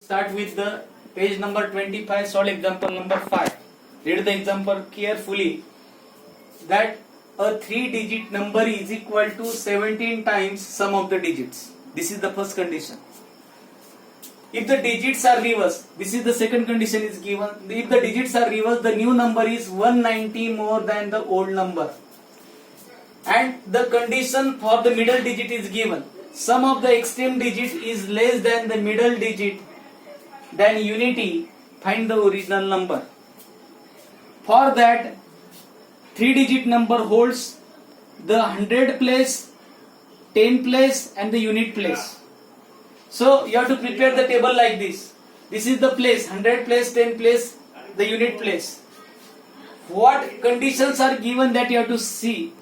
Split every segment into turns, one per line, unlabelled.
Start with the page number 25, solve example number 5. Read the example carefully. That a 3-digit number is equal to 17 times sum of the digits. This is the first condition. If the digits are reversed, this is the second condition is given. If the digits are reversed, the new number is 190 more than the old number. And the condition for the middle digit is given. Sum of the extreme digit is less than the middle digit. Then unity, find the original number. For that, 3-digit number holds the 100 place, 10 place and the unit place. So you have to prepare the table like this. This is the place, 100 place, 10 place, the unit place. What conditions are given that you have to see.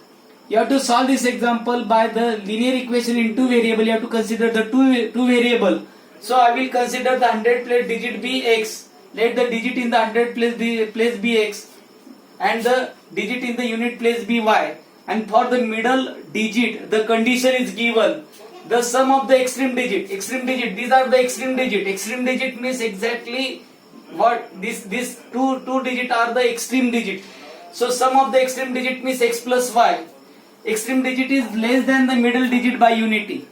You have to solve this example by the linear equation in two variable. You have to consider the two variable. So I will consider the 100 place digit be x. Let the digit in the 100 place be x and the digit in the unit place be y. And for the middle digit, the condition is given. The sum of the extreme digit, these are the extreme digit. Extreme digit means exactly what these two digit are the extreme digit. So sum of the extreme digit means x plus y. Extreme digit is less than the middle digit by unity.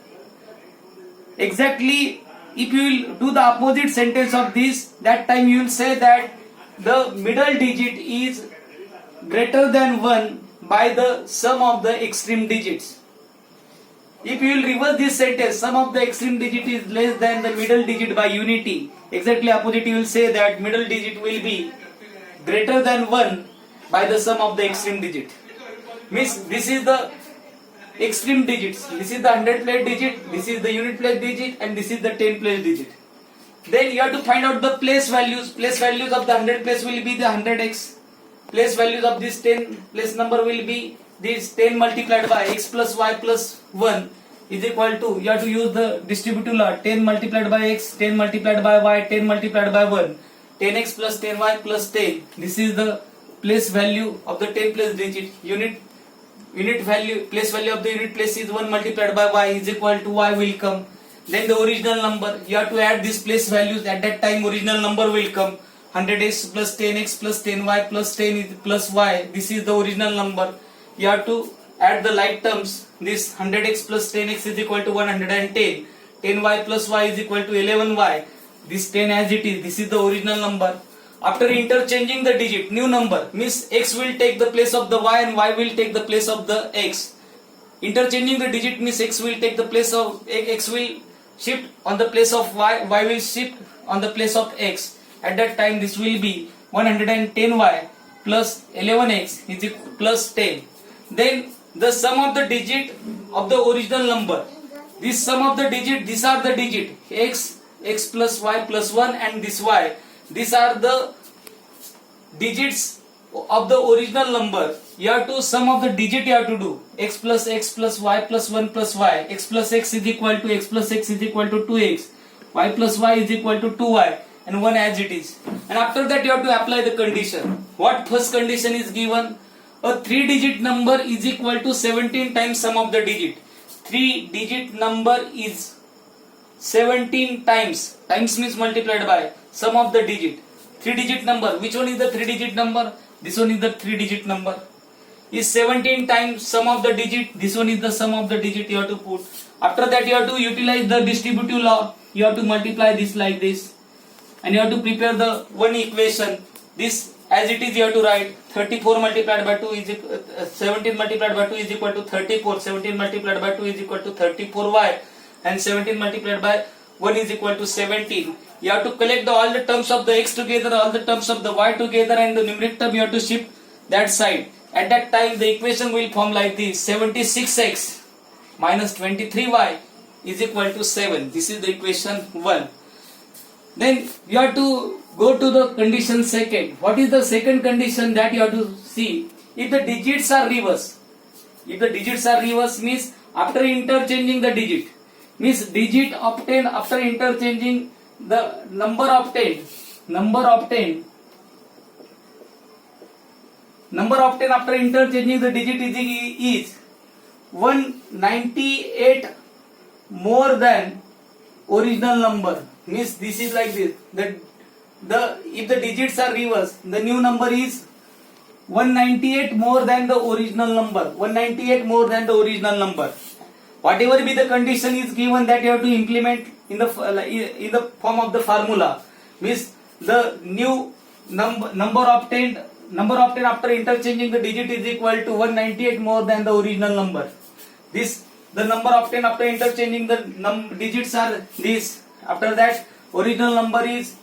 Exactly, if you will do the opposite sentence of this, that time you will say that the middle digit is greater than 1 by the sum of the extreme digits. If you will reverse this sentence, sum of the extreme digit is less than the middle digit by unity. Exactly opposite, you will say that middle digit will be greater than 1 by the sum of the extreme digit. Means this is the extreme digits. This is the 100 place digit, this is the unit place digit and this is the 10 place digit. Then you have to find out the place values. Place values of the 100 place will be the 100x. Place values of this 10 place number will be this 10 multiplied by x plus y plus 1 is equal to, you have to use the distributive law, 10 multiplied by x, 10 multiplied by y, 10 multiplied by 1, 10x plus 10y plus 10. This is the place value of the 10 place digit. Unit value, place value of the unit place is 1 multiplied by y is equal to y will come. Then the original number, you have to add these place values. At that time original number will come. 100x plus 10x plus 10y plus 10 is plus y. This is the original number. You have to add the like terms. This 100x plus 10x is equal to 110. 10y plus y is equal to 11y. This 10 as it is. This is the original number. After interchanging the digit, new number means x will take the place of the y and y will take the place of the x. Interchanging the digit means x will take the place of x will shift on the place of y, y will shift on the place of x. At that time this will be 110y plus 11x is equal plus 10. Then the sum of the digit of the original number. This sum of the digit, these are the digit x, x plus y plus 1 and this y. These are the digits of the original number. You have to sum of the digit you have to do. X plus y plus 1 plus y. X plus x is equal to x plus x is equal to 2x. Y plus y is equal to 2y and 1 as it is. And after that you have to apply the condition. What first condition is given? A 3-digit number is equal to 17 times sum of the digit. 3-digit number is 17 times. Times means multiplied by sum of the digit. 3-digit number. Which one is the 3-digit number? This one is the 3-digit number. Is 17 times sum of the digit. This one is the sum of the digit you have to put. After that you have to utilize the distributive law. You have to multiply this like this. And you have to prepare the one equation. This as it is you have to write 34 multiplied by 2 is equal, 17 multiplied by 2 is equal to 34. 17 multiplied by 2 is equal to 34y. And 17 multiplied by 1 is equal to 17. You have to collect all the terms of the x together, all the terms of the y together, and the numeric term you have to shift that side. At that time the equation will form like this: 76x minus 23y is equal to 7. This is the equation 1. Then you have to go to the condition second. What is the second condition that you have to see? If the digits are reversed. If the digits are reversed means after interchanging the digit. Means digit obtained after interchanging the number obtained after interchanging the digit is 198 more than original number. means this is like this. The if the digits are reversed, the new number is 198 more than the original number. 198 more than the original number. Whatever be the condition is given, that you have to implement in the form of the formula. Means the new number obtained after interchanging the digit is equal to 198 more than the original number. The number obtained after interchanging the digits are this. After that, original number is,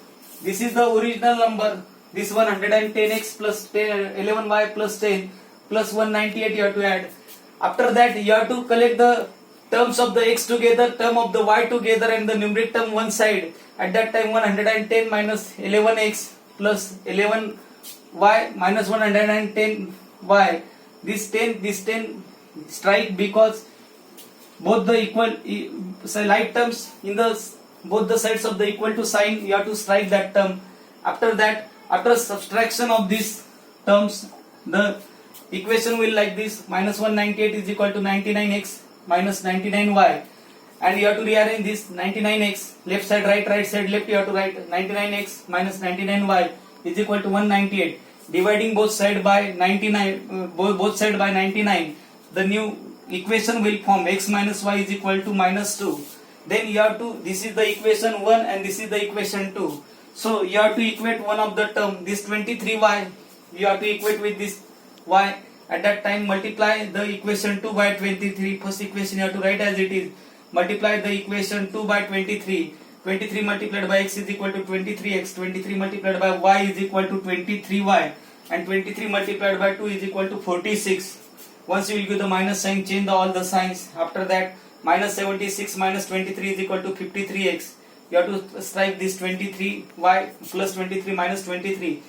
this is the original number. This 110x plus 11y plus 10 plus 198 you have to add. After that, you have to collect the terms of the x together, term of the y together, and the numeric term one side. At that time, 110 minus 11x plus 11y minus 110y. This 10 strike, because both the equal like terms in the both the sides of the equal to sign, you have to strike that term. After that, after subtraction of these terms, the equation will like this: minus 198 is equal to 99x minus 99y, and you have to rearrange this 99x left side right side left. You have to write 99x minus 99y is equal to 198. Dividing both side by 99, both side by 99, the new equation will form x minus y is equal to minus 2. Then you have to, this is the equation 1 and this is the equation 2. So you have to equate one of the term, this 23y, you have to equate with this y. At that time, multiply the equation 2 by 23. First equation you have to write as it is. Multiply the equation 2 by 23. 23 multiplied by x is equal to 23x. 23 multiplied by y is equal to 23y. And 23 multiplied by 2 is equal to 46. Once you will give the minus sign, change all the signs. After that, minus 76 minus 23 is equal to 53x. You have to strike this 23y plus 23 minus 23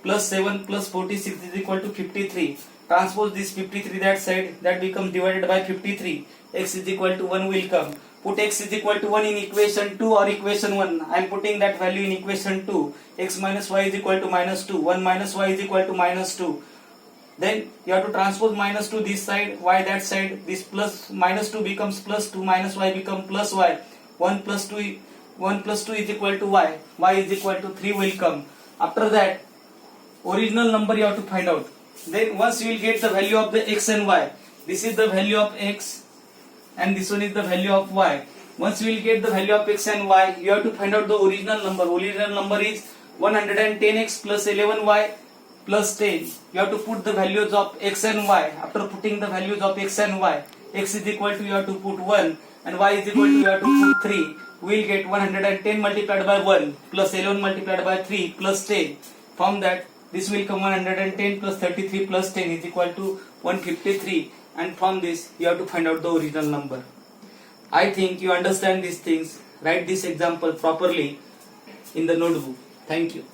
plus 7 plus 46 is equal to 53. Transpose this 53 that side, that becomes divided by 53. X is equal to 1 will come. Put x is equal to 1 in equation 2 or equation 1. I am putting that value in equation 2. X minus y is equal to minus 2. 1 minus y is equal to minus 2. Then you have to transpose minus 2 this side, y that side. This plus minus 2 becomes plus 2, minus y become plus y. 1 plus 2 is equal to y. Y is equal to 3 will come. After that, original number you have to find out. Then once you will get the value of the x and y. This is the value of x and this one is the value of y. Once you will get the value of x and y, you have to find out the original number. Original number is 110x plus 11y plus 10. You have to put the values of x and y. After putting the values of x and y, x is equal to, you have to put 1 and y is equal to, you have to put 3. We will get 110 multiplied by 1 plus 11 multiplied by 3 plus 10. From that, this will come 110 plus 33 plus 10 is equal to 153, and from this you have to find out the original number. I think you understand these things. Write this example properly in the notebook. Thank you.